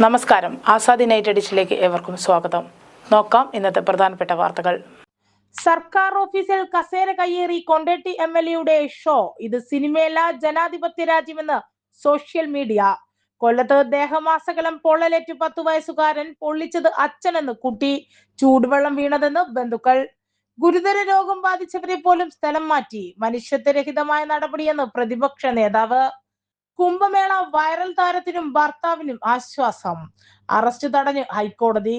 നമസ്കാരം. ആസാദി നൈറ്റ് എഡിഷനിലേക്ക് ഏവർക്കും സ്വാഗതം. നോക്കാം ഇന്നത്തെ പ്രധാനപ്പെട്ട വാർത്തകൾ. സർക്കാർ ഓഫീസിൽ കസേര കയ്യേറി കൊണ്ടോട്ടി MLA ഷോ. ഇത് സിനിമയല്ല, ജനാധിപത്യ രാജ്യമെന്ന് സോഷ്യൽ മീഡിയ. കൊല്ലത്ത് ദേഹമാസകലം പൊള്ളലേറ്റ് 10 വയസ്സുകാരൻ, പൊള്ളിച്ചത് അച്ഛനെന്ന് കുട്ടി, ചൂടുവെള്ളം വീണതെന്ന് ബന്ധുക്കൾ. ഗുരുതര രോഗം ബാധിച്ചവരെ പോലും സ്ഥലം മാറ്റി, മനുഷ്യത്വരഹിതമായ നടപടിയെന്ന് പ്രതിപക്ഷ നേതാവ്. കുംഭമേള വൈറൽ താരത്തിനും ഭർത്താവിനും ആശ്വാസം. അറസ്റ്റ് തടഞ്ഞ് ഹൈക്കോടതി.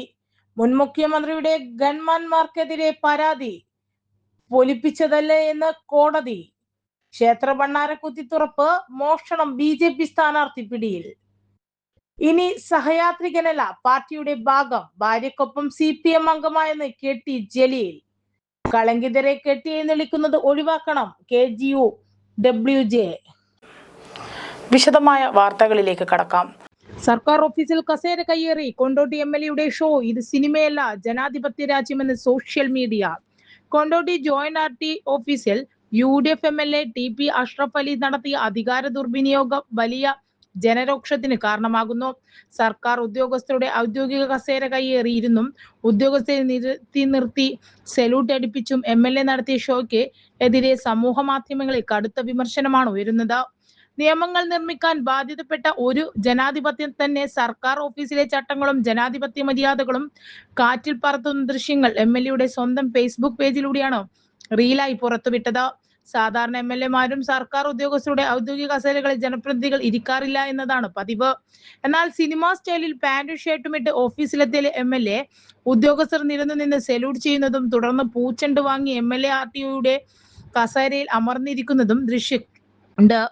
മുൻ മുഖ്യമന്ത്രിയുടെ ഗൺമാൻമാർക്കെതിരെ പരാതി, പൊലിപ്പിച്ചതല്ലേ എന്ന് കോടതി. ക്ഷേത്ര ഭണ്ഡാര കുത്തിത്തുറപ്പ്, മോഷണം, BJP സ്ഥാനാർത്ഥി പിടിയിൽ. ഇനി സഹയാത്രികനല്ല, പാർട്ടിയുടെ ഭാഗം. ഭാര്യക്കൊപ്പം CPM അംഗമായെന്ന് KT ജലീൽ. കളങ്കിതരെ കെട്ടിയെഴുന്നള്ളിക്കുന്നത് ഒഴിവാക്കണം, KGU-WJ. വിശദമായ വാർത്തകളിലേക്ക് കടക്കാം. സർക്കാർ ഓഫീസിൽ കസേര കയ്യേറി കൊണ്ടോട്ടി MLA ഷോ. ഇത് സിനിമയല്ല, ജനാധിപത്യ രാജ്യമെന്ന് social media. Kondotty joint RT ഓഫീസിൽ UDF MLA TP Ashraf Ali നടത്തിയ അധികാര ദുർവിനിയോഗം വലിയ ജനരോക്ഷത്തിന് കാരണമാകുന്നു. സർക്കാർ ഉദ്യോഗസ്ഥരുടെ ഔദ്യോഗിക കസേര കയ്യേറിയിരുന്നും ഉദ്യോഗസ്ഥരെ നിർത്തി സല്യൂട്ട് അടിപ്പിച്ചും MLA നടത്തിയ ഷോയ്ക്ക് എതിരെ സമൂഹ മാധ്യമങ്ങളിൽ കടുത്ത വിമർശനമാണ് ഉയരുന്നത്. നിയമങ്ങൾ നിർമ്മിക്കാൻ ബാധ്യതപ്പെട്ട ഒരു ജനാധിപത്യം തന്നെ സർക്കാർ ഓഫീസിലെ ചട്ടങ്ങളും ജനാധിപത്യ മര്യാദകളും കാറ്റിൽ പറത്തുന്ന ദൃശ്യങ്ങൾ MLA സ്വന്തം ഫേസ്ബുക്ക് പേജിലൂടെയാണ് റീലായി പുറത്തുവിട്ടത്. സാധാരണ MLA-മാരും സർക്കാർ ഉദ്യോഗസ്ഥരുടെ ഔദ്യോഗിക കസേരകളിൽ ജനപ്രതിനിധികൾ ഇരിക്കാറില്ല എന്നതാണ് പതിവ്. എന്നാൽ സിനിമാ സ്റ്റൈലിൽ പാന്റും ഷർട്ടും ഇട്ട് ഓഫീസിലെത്തിയ MLA ഉദ്യോഗസ്ഥർ നിരന്നു നിന്ന് സല്യൂട്ട് ചെയ്യുന്നതും തുടർന്ന് പൂച്ചെണ്ട് വാങ്ങി MLA RTOയുടെ കസേരയിൽ അമർന്നിരിക്കുന്നതും ദൃശ്യമുണ്ട്.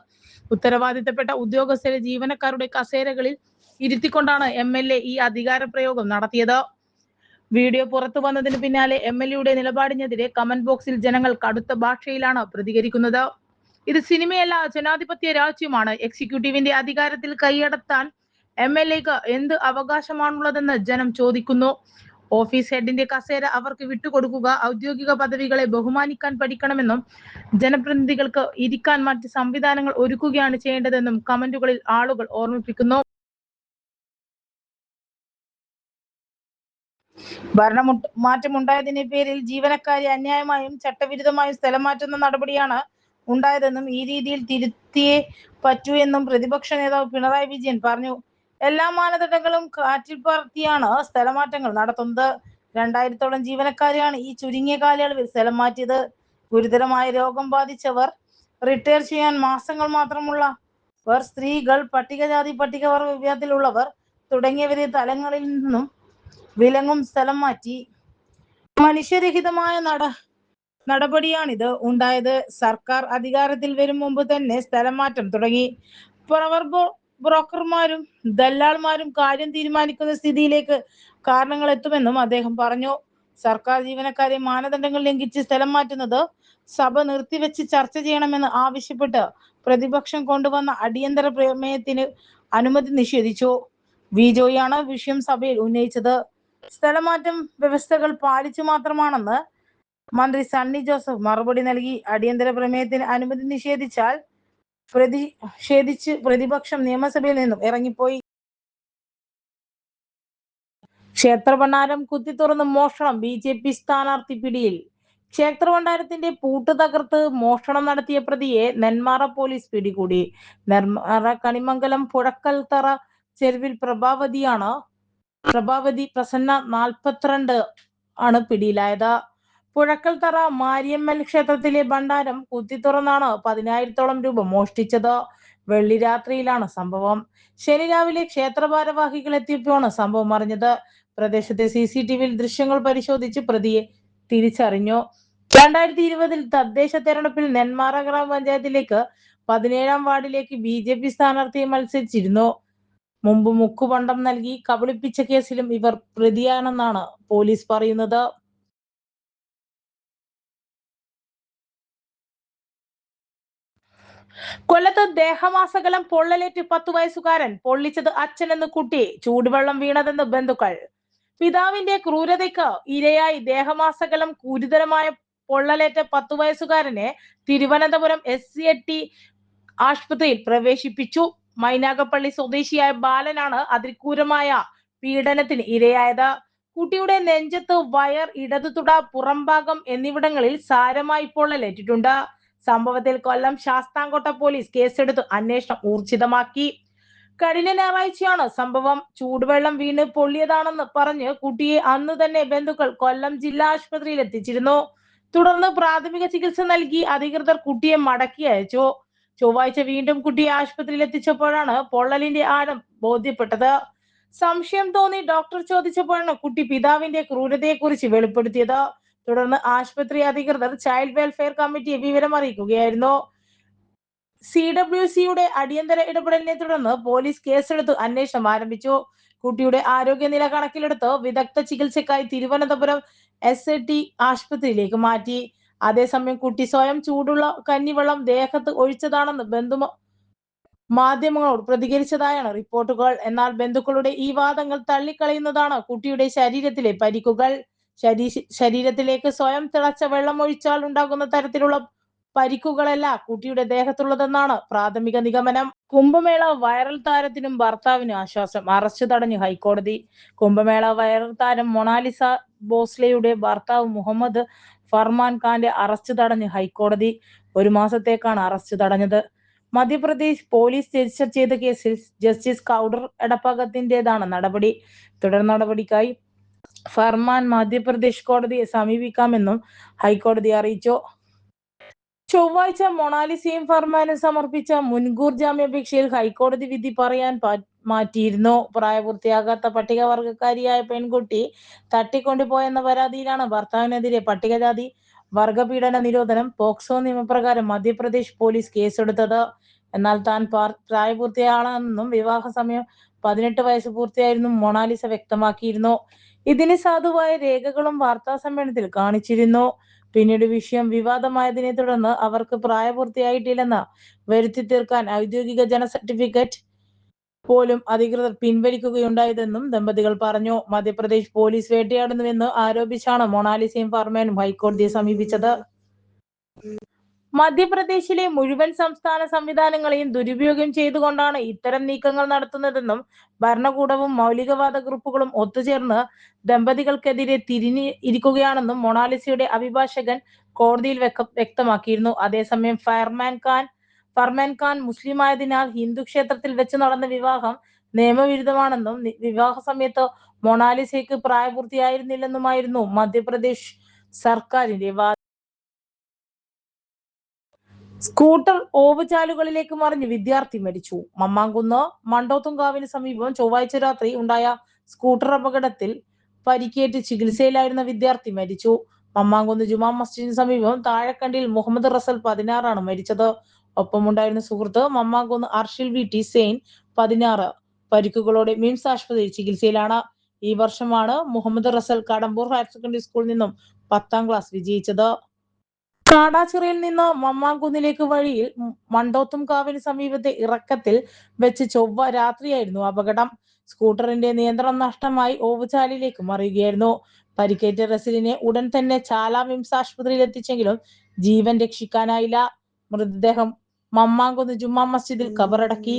ഉത്തരവാദിത്തപ്പെട്ട ഉദ്യോഗസ്ഥരെ ജീവനക്കാരുടെ കസേരകളിൽ ഇരുത്തിക്കൊണ്ടാണ് MLA ഈ അധികാര പ്രയോഗം നടത്തിയത്. വീഡിയോ പുറത്തു വന്നതിന് പിന്നാലെ MLA നിലപാടിനെതിരെ കമന്റ് ബോക്സിൽ ജനങ്ങൾ കടുത്ത ഭാഷയിലാണ് പ്രതികരിക്കുന്നത്. ഇത് സിനിമയല്ല, ജനാധിപത്യ രാജ്യമാണ്. എക്സിക്യൂട്ടീവിന്റെ അധികാരത്തിൽ കൈയടത്താൻ MLAക്ക് എന്ത് അവകാശമാണുള്ളതെന്ന് ജനം ചോദിക്കുന്നു. ഓഫീസ് ഹെഡിന്റെ കസേര അവർക്ക് വിട്ടുകൊടുക്കുക, ഔദ്യോഗിക പദവികളെ ബഹുമാനിക്കാൻ പഠിക്കണമെന്നും ജനപ്രതിനിധികൾക്ക് ഇരിക്കാൻ മറ്റ് സംവിധാനങ്ങൾ ഒരുക്കുകയാണ് ചെയ്യേണ്ടതെന്നും കമന്റുകളിൽ ആളുകൾ ഓർമ്മിപ്പിക്കുന്നു. ഭരണമാറ്റമുണ്ടായതിന്റെ പേരിൽ ജീവനക്കാരെ അന്യായമായും ചട്ടവിരുദ്ധമായും സ്ഥലം മാറ്റുന്ന നടപടിയാണ് ഉണ്ടായതെന്നും ഈ രീതിയിൽ തിരുത്തിയേ പറ്റൂ എന്നും പ്രതിപക്ഷ നേതാവ് പിണറായി വിജയൻ പറഞ്ഞു. എല്ലാ മാനദണ്ഡങ്ങളും കാറ്റിൽ പറത്തിയാണ് സ്ഥലമാറ്റങ്ങൾ നടത്തുന്നത്. 2000-ഓളം ജീവനക്കാരെയാണ് ഈ ചുരുങ്ങിയ കാലയളവിൽ സ്ഥലം മാറ്റിയത്. ഗുരുതരമായ രോഗം ബാധിച്ചവർ, റിട്ടയർ ചെയ്യാൻ മാസങ്ങൾ മാത്രമുള്ളവർ, സ്ത്രീകൾ, പട്ടികജാതി പട്ടികവർഗ വിഭാഗത്തിലുള്ളവർ തുടങ്ങിയവരെ തലങ്ങളിൽ നിന്നും വിലങ്ങും സ്ഥലം മാറ്റി. മനുഷ്യരഹിതമായ നടപടിയാണിത് ഉണ്ടായത്. സർക്കാർ അധികാരത്തിൽ വരും മുമ്പ് തന്നെ സ്ഥലം മാറ്റം തുടങ്ങി. പവർ ബ്രോക്കർമാരും ദല്ലാൾമാരും കാര്യം തീരുമാനിക്കുന്ന സ്ഥിതിയിലേക്ക് കാരണങ്ങൾ എത്തുമെന്നും അദ്ദേഹം പറഞ്ഞു. സർക്കാർ ജീവനക്കാരെ മാനദണ്ഡങ്ങൾ ലംഘിച്ച് സ്ഥലം മാറ്റുന്നത് സഭ നിർത്തിവെച്ച് ചർച്ച ചെയ്യണമെന്ന് ആവശ്യപ്പെട്ട് പ്രതിപക്ഷം കൊണ്ടുവന്ന അടിയന്തര പ്രമേയത്തിന് അനുമതി നിഷേധിച്ചു. ജോയിയാണ് വിഷയം സഭയിൽ ഉന്നയിച്ചത്. സ്ഥലമാറ്റം വ്യവസ്ഥകൾ പാലിച്ചു മാത്രമാണെന്ന് മന്ത്രി സണ്ണി ജോസഫ് മറുപടി നൽകി. അടിയന്തര പ്രമേയത്തിന് അനുമതി നിഷേധിച്ചാൽ പ്രതിഷേധിച്ച് പ്രതിപക്ഷം നിയമസഭയിൽ നിന്നും ഇറങ്ങിപ്പോയി. ക്ഷേത്രഭണ്ഡാരം കുത്തിത്തുറന്ന് മോഷണം, BJP സ്ഥാനാർത്ഥി പിടിയിൽ. ക്ഷേത്രഭണ്ഡാരത്തിന്റെ പൂട്ട് തകർത്ത് മോഷണം നടത്തിയ പ്രതിയെ നെന്മാറ പോലീസ് പിടികൂടി. നെന്മാറ കണിമംഗലം പുഴക്കൽത്തറ ചെരുവിൽ പ്രഭാവതി പ്രസന്ന 42 ആണ് പിടിയിലായത്. പുഴക്കൽത്തറ മാരിയമ്മൻ ക്ഷേത്രത്തിലെ ഭണ്ഡാരം കുത്തിത്തുറന്നാണ് 10,000-ഓളം രൂപ മോഷ്ടിച്ചത്. വെള്ളി രാത്രിയിലാണ് സംഭവം. ശനി രാവിലെ ക്ഷേത്ര ഭാരവാഹികൾ എത്തിയപ്പോഴാണ് സംഭവം അറിഞ്ഞത്. പ്രദേശത്തെ CCTV ദൃശ്യങ്ങൾ പരിശോധിച്ച് പ്രതിയെ തിരിച്ചറിഞ്ഞു. 2020 തദ്ദേശ തെരഞ്ഞെടുപ്പിൽ നെന്മാറ ഗ്രാമപഞ്ചായത്തിലേക്ക് 17-ാം വാർഡിലേക്ക് BJP സ്ഥാനാർത്ഥിയെ മത്സരിച്ചിരുന്നു. മുമ്പ് മുക്കുപണ്ടം നൽകി കബളിപ്പിച്ച കേസിലും ഇവർ പ്രതിയാണെന്നാണ് പോലീസ് പറയുന്നത്. കൊല്ലത്ത് ദേഹമാസകലം പൊള്ളലേറ്റ് 10 വയസ്സുകാരൻ, പൊള്ളിച്ചത് അച്ഛനെന്ന് കുട്ടി, ചൂടുവെള്ളം വീണതെന്ന് ബന്ധുക്കൾ. പിതാവിന്റെ ക്രൂരതയ്ക്ക് ഇരയായി ദേഹമാസകലം ഗുരുതരമായ പൊള്ളലേറ്റ 10 വയസ്സുകാരനെ തിരുവനന്തപുരം SCT ആശുപത്രിയിൽ പ്രവേശിപ്പിച്ചു. മൈനാഗപ്പള്ളി സ്വദേശിയായ ബാലനാണ് അതിക്രൂരമായ പീഡനത്തിന് ഇരയായത്. കുട്ടിയുടെ നെഞ്ചത്ത്, വയർ, ഇടതുതുട, പുറംഭാഗം എന്നിവിടങ്ങളിൽ സാരമായി പൊള്ളലേറ്റിട്ടുണ്ട്. സംഭവത്തിൽ കൊല്ലം ശാസ്താംകോട്ട പോലീസ് കേസെടുത്ത് അന്വേഷണം ഊർജിതമാക്കി. കഴിഞ്ഞ ഞായറാഴ്ചയാണ് സംഭവം. ചൂടുവെള്ളം വീണ് പൊള്ളിയതാണെന്ന് പറഞ്ഞ് കുട്ടിയെ അന്ന് തന്നെ ബന്ധുക്കൾ കൊല്ലം ജില്ലാ ആശുപത്രിയിൽ എത്തിച്ചിരുന്നു. തുടർന്ന് പ്രാഥമിക ചികിത്സ നൽകി അധികൃതർ കുട്ടിയെ മടക്കി അയച്ചു. ചൊവ്വാഴ്ച വീണ്ടും കുട്ടിയെ ആശുപത്രിയിൽ എത്തിച്ചപ്പോഴാണ് പൊള്ളലിന്റെ ആഴം ബോധ്യപ്പെട്ടത്. സംശയം തോന്നി ഡോക്ടർ ചോദിച്ചപ്പോഴാണ് കുട്ടി പിതാവിന്റെ ക്രൂരതയെക്കുറിച്ച് വെളിപ്പെടുത്തിയത്. തുടർന്ന് ആശുപത്രി അധികൃതർ ചൈൽഡ് വെൽഫെയർ കമ്മിറ്റിയെ വിവരം അറിയിക്കുകയായിരുന്നു. CWCയുടെ അടിയന്തര ഇടപെടലിനെ തുടർന്ന് പോലീസ് കേസെടുത്ത് അന്വേഷണം ആരംഭിച്ചു. കുട്ടിയുടെ ആരോഗ്യനില കണക്കിലെടുത്ത് വിദഗ്ധ ചികിത്സയ്ക്കായി തിരുവനന്തപുരം SAT ആശുപത്രിയിലേക്ക് മാറ്റി. അതേസമയം കുട്ടി സ്വയം ചൂടുള്ള കഞ്ഞിവെള്ളം ദേഹത്ത് ഒഴിച്ചതാണെന്ന് മാധ്യമങ്ങളോട് പ്രതികരിച്ചതായാണ് റിപ്പോർട്ടുകൾ. എന്നാൽ ബന്ധുക്കളുടെ ഈ വാദങ്ങൾ തള്ളിക്കളയുന്നതാണ് കുട്ടിയുടെ ശരീരത്തിലെ പരിക്കുകൾ. ശരീരത്തിലേക്ക് സ്വയം തിളച്ച വെള്ളം ഒഴിച്ചാൽ ഉണ്ടാകുന്ന തരത്തിലുള്ള പരിക്കുകളല്ല കുട്ടിയുടെ ദേഹത്തുള്ളതെന്നാണ് പ്രാഥമിക നിഗമനം. കുംഭമേള വൈറൽ താരത്തിനും ഭർത്താവിനും ആശ്വാസം. അറസ്റ്റ് തടഞ്ഞു ഹൈക്കോടതി. കുംഭമേള വൈറൽ താരം മൊണാലിസ ഭോസ്ലെയുടെ ഭർത്താവ് മുഹമ്മദ് ഫർമാൻ ഖാന്റെ അറസ്റ്റ് തടഞ്ഞു ഹൈക്കോടതി. 1 മാസത്തേക്കാണ് അറസ്റ്റ് തടഞ്ഞത്. മധ്യപ്രദേശ് പോലീസ് രജിസ്റ്റർ ചെയ്ത കേസിൽ ജസ്റ്റിസ് കൗഡർ എടപ്പകത്തിന്റേതാണ് നടപടി. തുടർ നടപടിക്കായി ഫർമാൻ മധ്യപ്രദേശ് കോടതിയെ സമീപിക്കാമെന്നും ഹൈക്കോടതി അറിയിച്ചു. ചൊവ്വാഴ്ച മൊണാലിസയും ഫർമാനും സമർപ്പിച്ച മുൻകൂർ ജാമ്യാപേക്ഷയിൽ ഹൈക്കോടതി വിധി പറയാൻ മാറ്റിയിരുന്നു. പ്രായപൂർത്തിയാകാത്ത പട്ടികവർഗക്കാരിയായ പെൺകുട്ടി തട്ടിക്കൊണ്ടുപോയെന്ന പരാതിയിലാണ് ഭർത്താവിനെതിരെ പട്ടികജാതി വർഗപീഡന നിരോധനം പോക്സോ നിയമപ്രകാരം മധ്യപ്രദേശ് പോലീസ് കേസെടുത്തത്. എന്നാൽ താൻ പ്രായപൂർത്തിയാണെന്നും വിവാഹ സമയം 18 വയസ്സ് പൂർത്തിയായിരുന്നും മൊണാലിസ വ്യക്തമാക്കിയിരുന്നു. ഇതിന് സാധുവായ രേഖകളും വാർത്താ സമ്മേളനത്തിൽ കാണിച്ചിരുന്നു. പിന്നീട് വിഷയം വിവാദമായതിനെ തുടർന്ന് അവർക്ക് പ്രായപൂർത്തിയായിട്ടില്ലെന്ന് വരുത്തി തീർക്കാൻ ഔദ്യോഗിക ജനന സർട്ടിഫിക്കറ്റ് പോലും അധികൃതർ പിൻവലിക്കുകയുണ്ടായതെന്നും ദമ്പതികൾ പറഞ്ഞു. മധ്യപ്രദേശ് പോലീസ് വേട്ടയാടുന്നുവെന്ന് ആരോപിച്ചാണ് മൊണാലിസയും ഫർമാനും ഹൈക്കോടതിയെ സമീപിച്ചത്. മധ്യപ്രദേശിലെ മുഴുവൻ സംസ്ഥാന സംവിധാനങ്ങളെയും ദുരുപയോഗം ചെയ്തുകൊണ്ടാണ് ഇത്തരം നീക്കങ്ങൾ നടത്തുന്നതെന്നും ഭരണകൂടവും മൗലികവാദ ഗ്രൂപ്പുകളും ഒത്തുചേർന്ന് ദമ്പതികൾക്കെതിരെ തിരിഞ്ഞിരിക്കുകയാണെന്നും മൊണാലിസയുടെ അഭിഭാഷകൻ കോടതിയിൽ വ്യക്തമാക്കിയിരുന്നു. അതേസമയം ഫർമാൻ ഖാൻ മുസ്ലിമായതിനാൽ ഹിന്ദു ക്ഷേത്രത്തിൽ വെച്ച് നടന്ന വിവാഹം നിയമവിരുദ്ധമാണെന്നും വിവാഹ സമയത്ത് മൊണാലിസയ്ക്ക് പ്രായപൂർത്തിയായിരുന്നില്ലെന്നുമായിരുന്നു മധ്യപ്രദേശ് സർക്കാരിന്റെ വാദം. സ്കൂട്ടർ ഓവുചാലുകളിലേക്ക് മറിഞ്ഞ് വിദ്യാർത്ഥി മരിച്ചു. മമ്മാങ്കുന്ന് മണ്ടോത്തുംകാവിന് സമീപം ചൊവ്വാഴ്ച രാത്രി ഉണ്ടായ സ്കൂട്ടർ അപകടത്തിൽ പരിക്കേറ്റ് ചികിത്സയിലായിരുന്ന വിദ്യാർത്ഥി മരിച്ചു. മമ്മാങ്കുന്ന് ജുമാ മസ്ജിദിന് സമീപം താഴക്കണ്ടിയിൽ മുഹമ്മദ് റസൽ 16 ആണ് മരിച്ചത്. ഒപ്പമുണ്ടായിരുന്ന സുഹൃത്ത് മമ്മാങ്കുന്ന് അർഷിൽ VT സെയിൻ 16 പരിക്കുകളോടെ മിംസ് ആശുപത്രിയിൽ ചികിത്സയിലാണ്. ഈ വർഷമാണ് മുഹമ്മദ് റസൽ കടമ്പൂർ ഹയർ സെക്കൻഡറി സ്കൂളിൽ നിന്നും 10ാം ക്ലാസ് വിജയിച്ചത്. കാടാച്ചിറയിൽ നിന്ന് മമ്മാങ്കുന്നിലേക്ക് വഴിയിൽ മണ്ടോത്തുംകാവിന് സമീപത്തെ ഇറക്കത്തിൽ വെച്ച് ചൊവ്വ രാത്രിയായിരുന്നു അപകടം. സ്കൂട്ടറിന്റെ നിയന്ത്രണം നഷ്ടമായി ഓവുചാലിലേക്ക് മറിയുകയായിരുന്നു. പരിക്കേറ്റ റസലിനെ ഉടൻ തന്നെ ചാല മിംസ് ആശുപത്രിയിൽ എത്തിച്ചെങ്കിലും ജീവൻ രക്ഷിക്കാനായില്ല. മൃതദേഹം മമ്മാങ്കുന്ന് ജുമാ മസ്ജിദിൽ ഖബറടക്കി.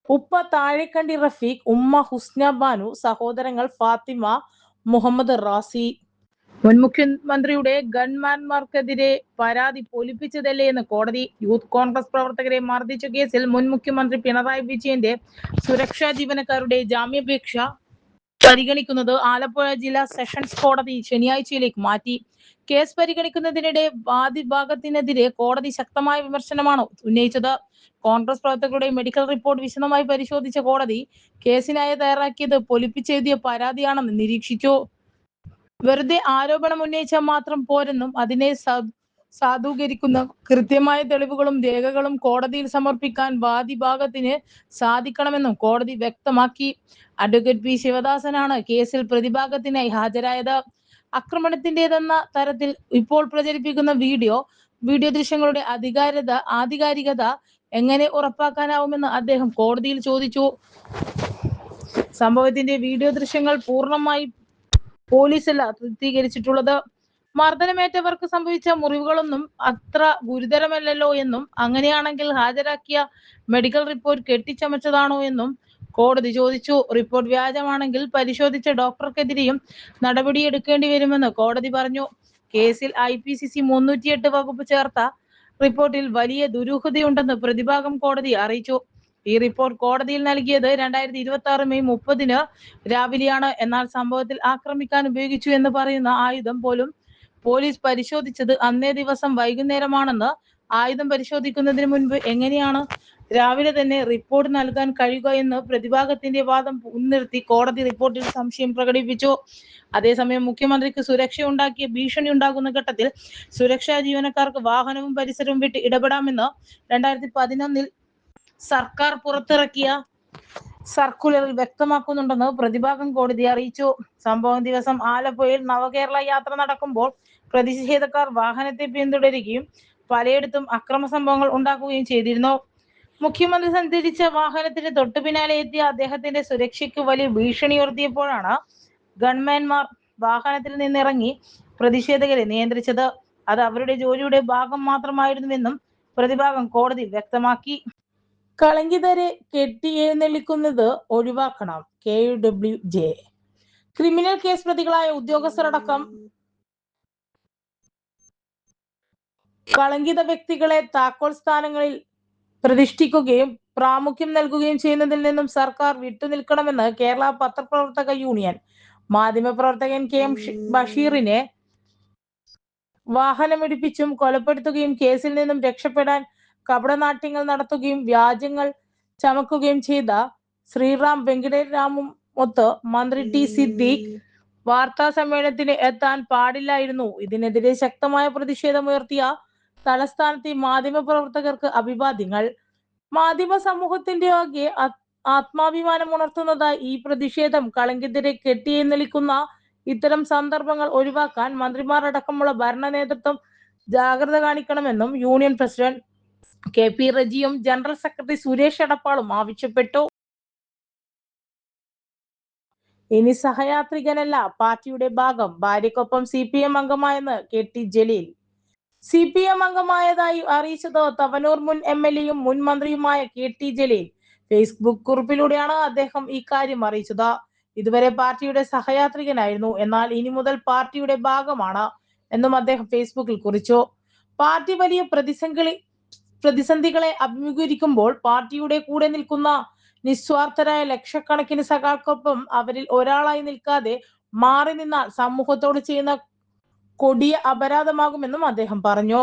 ഉപ്പ താഴേക്കണ്ടി റഫീഖ്, ഉമ്മ ഹുസ്ന ബാനു, സഹോദരങ്ങൾ ഫാത്തിമ, മുഹമ്മദ് റാസി. മുൻ മുഖ്യമന്ത്രിയുടെ ഗൺമാൻമാർക്കെതിരെ പരാതി പൊലിപ്പിച്ചതല്ലേ എന്ന് കോടതി. യൂത്ത് കോൺഗ്രസ് പ്രവർത്തകരെ മർദ്ദിച്ച കേസിൽ മുൻ മുഖ്യമന്ത്രി പിണറായി വിജയന്റെ സുരക്ഷാ ജീവനക്കാരുടെ ജാമ്യാപേക്ഷ പരിഗണിക്കുന്നത് ആലപ്പുഴ ജില്ലാ സെഷൻസ് കോടതി ശനിയാഴ്ചയിലേക്ക് മാറ്റി. കേസ് പരിഗണിക്കുന്നതിനിടെ വാദിഭാഗത്തിനെതിരെ കോടതി ശക്തമായ വിമർശനമാണ് ഉന്നയിച്ചത്. കോൺഗ്രസ് പ്രവർത്തകരുടെ മെഡിക്കൽ റിപ്പോർട്ട് വിശദമായി പരിശോധിച്ച കോടതി കേസിനായി തയ്യാറാക്കിയത് പൊലിപ്പിച്ചെഴുതിയ പരാതിയാണെന്ന് നിരീക്ഷിച്ചു. വെറുതെ ആരോപണം ഉന്നയിച്ചാൽ മാത്രം പോരെന്നും അതിനെ സാധൂകരിക്കുന്ന കൃത്യമായ തെളിവുകളും രേഖകളും കോടതിയിൽ സമർപ്പിക്കാൻ വാദിഭാഗത്തിന് സാധിക്കണമെന്നും കോടതി വ്യക്തമാക്കി. Advocate P. ശിവദാസനാണ് കേസിൽ പ്രതിഭാഗത്തിനായി ഹാജരായത്. ആക്രമണത്തിന്റേതെന്ന തരത്തിൽ ഇപ്പോൾ പ്രചരിപ്പിക്കുന്ന വീഡിയോ ദൃശ്യങ്ങളുടെ ആധികാരികത എങ്ങനെ ഉറപ്പാക്കാനാവുമെന്ന് അദ്ദേഹം കോടതിയിൽ ചോദിച്ചു. സംഭവത്തിന്റെ വീഡിയോ ദൃശ്യങ്ങൾ പൂർണ്ണമായി പോലീസല്ല ചിത്രീകരിച്ചിട്ടുള്ളത്. മർദ്ദനമേറ്റവർക്ക് സംഭവിച്ച മുറിവുകളൊന്നും അത്ര ഗുരുതരമല്ലല്ലോ എന്നും അങ്ങനെയാണെങ്കിൽ ഹാജരാക്കിയ മെഡിക്കൽ റിപ്പോർട്ട് കെട്ടിച്ചമച്ചതാണോ എന്നും കോടതി ചോദിച്ചു. റിപ്പോർട്ട് വ്യാജമാണെങ്കിൽ പരിശോധിച്ച ഡോക്ടർക്കെതിരെയും നടപടിയെടുക്കേണ്ടി വരുമെന്ന് കോടതി പറഞ്ഞു. കേസിൽ IPCC 308 വകുപ്പ് ചേർത്ത റിപ്പോർട്ടിൽ വലിയ ദുരൂഹതയുണ്ടെന്ന് പ്രതിഭാഗം കോടതിയെ അറിയിച്ചു. ഈ റിപ്പോർട്ട് കോടതിയിൽ നൽകിയത് 2026 മെയ് 30 രാവിലെയാണ്. എന്നാൽ സംഭവത്തിൽ ആക്രമിക്കാൻ ഉപയോഗിച്ചു എന്ന് പറയുന്ന ആയുധം പോലും പോലീസ് പരിശോധിച്ചത് അന്നേ ദിവസം വൈകുന്നേരമാണെന്ന്. ആയുധം പരിശോധിക്കുന്നതിന് മുൻപ് എങ്ങനെയാണ് രാവിലെ തന്നെ റിപ്പോർട്ട് നൽകാൻ കഴിയുക എന്ന് പ്രതിഭാഗത്തിന്റെ വാദം മുൻനിർത്തി കോടതി റിപ്പോർട്ടിൽ സംശയം പ്രകടിപ്പിച്ചു. അതേസമയം മുഖ്യമന്ത്രിക്ക് സുരക്ഷയുണ്ടാക്കിയ ഭീഷണി ഉണ്ടാകുന്ന ഘട്ടത്തിൽ സുരക്ഷാ ജീവനക്കാർക്ക് വാഹനവും പരിസരവും വിട്ട് ഇടപെടാമെന്ന് 2011 സർക്കാർ പുറത്തിറക്കിയ സർക്കുലറിൽ വ്യക്തമാക്കുന്നുണ്ടെന്ന് പ്രതിഭാഗം കോടതിയെ അറിയിച്ചു. സംഭവം ദിവസം ആലപ്പുഴയിൽ നവകേരള യാത്ര നടക്കുമ്പോൾ പ്രതിഷേധക്കാർ വാഹനത്തെ പിന്തുടരുകയും പലയിടത്തും അക്രമ സംഭവങ്ങൾ ഉണ്ടാക്കുകയും ചെയ്തിരുന്നു. മുഖ്യമന്ത്രി സഞ്ചരിച്ച വാഹനത്തിന് തൊട്ടു പിന്നാലെ എത്തിയ അദ്ദേഹത്തിന്റെ സുരക്ഷയ്ക്ക് വലിയ ഭീഷണി ഉയർത്തിയപ്പോഴാണ് ഗൺമാൻമാർ വാഹനത്തിൽ നിന്നിറങ്ങി പ്രതിഷേധകരെ നിയന്ത്രിച്ചത്. അത് അവരുടെ ജോലിയുടെ ഭാഗം മാത്രമായിരുന്നുവെന്നും പ്രതിഭാഗം കോടതിയിൽ വ്യക്തമാക്കി. കളങ്കിതരെ കെട്ടിയെഴുന്നള്ളിക്കുന്നത് ഒഴിവാക്കണം. KUWJ ക്രിമിനൽ കേസ് പ്രതികളായ ഉദ്യോഗസ്ഥരടക്കം കളങ്കിത വ്യക്തികളെ താക്കോൽ സ്ഥാനങ്ങളിൽ പ്രതിഷ്ഠിക്കുകയും പ്രാമുഖ്യം നൽകുകയും ചെയ്യുന്നതിൽ നിന്നും സർക്കാർ വിട്ടുനിൽക്കണമെന്ന് കേരള പത്രപ്രവർത്തക യൂണിയൻ. മാധ്യമപ്രവർത്തകൻ KM ബഷീറിനെ വാഹനമിടിപ്പിച്ചും കൊലപ്പെടുത്തുകയും കേസിൽ നിന്നും രക്ഷപ്പെടാൻ കപടനാട്യങ്ങൾ നടത്തുകയും വ്യാജങ്ങൾ ചമക്കുകയും ചെയ്ത ശ്രീറാം വെങ്കിടരാമും ഒത്ത് മന്ത്രി T സിദ്ദീഖ് വാർത്താ സമ്മേളനത്തിന് എത്താൻ പാടില്ലായിരുന്നു. ഇതിനെതിരെ ശക്തമായ പ്രതിഷേധമുയർത്തിയ തലസ്ഥാനത്തെ മാധ്യമപ്രവർത്തകർക്ക് അഭിവാദ്യങ്ങൾ. മാധ്യമ സമൂഹത്തിന്റെ ആകെ ആത്മാഭിമാനം ഉണർത്തുന്നതായി ഈ പ്രതിഷേധം. കളങ്കിതരെ കെട്ടിയെഴുന്നള്ളിക്കുന്ന ഇത്തരം സന്ദർഭങ്ങൾ ഒഴിവാക്കാൻ മന്ത്രിമാർ അടക്കമുള്ള ഭരണ നേതൃത്വം ജാഗ്രത കാണിക്കണമെന്നും യൂണിയൻ പ്രസിഡന്റ് KP റജിയും ജനറൽ സെക്രട്ടറി സുരേഷ് എടപ്പാളും ആവശ്യപ്പെട്ടു. ഇനി സഹയാത്രികനല്ല, പാർട്ടിയുടെ ഭാഗം. ഭാര്യയ്ക്കൊപ്പം CPM അംഗമായെന്ന് KT ജലീൽ. CPM അംഗമായതായി അറിയിച്ചത് തവനൂർ മുൻ MLA-യും മുൻ മന്ത്രിയുമായ KT ജലീൽ. ഫേസ്ബുക്ക് കുറിപ്പിലൂടെയാണ് അദ്ദേഹം ഇക്കാര്യം അറിയിച്ചത്. ഇതുവരെ പാർട്ടിയുടെ സഹയാത്രികനായിരുന്നു, എന്നാൽ ഇനി മുതൽ പാർട്ടിയുടെ ഭാഗമാണ് എന്നും അദ്ദേഹം ഫേസ്ബുക്കിൽ കുറിച്ചു. പാർട്ടി വലിയ പ്രതിസന്ധികളെ അഭിമുഖീകരിക്കുമ്പോൾ പാർട്ടിയുടെ കൂടെ നിൽക്കുന്ന നിസ്വാർത്ഥരായ ലക്ഷക്കണക്കിന് സഖാക്കൾക്കൊപ്പം അവരിൽ ഒരാളായി നിൽക്കാതെ മാറി നിന്നാൽ സമൂഹത്തോട് ചെയ്യുന്ന കൊടിയ അപരാധമാകുമെന്നും അദ്ദേഹം പറഞ്ഞു.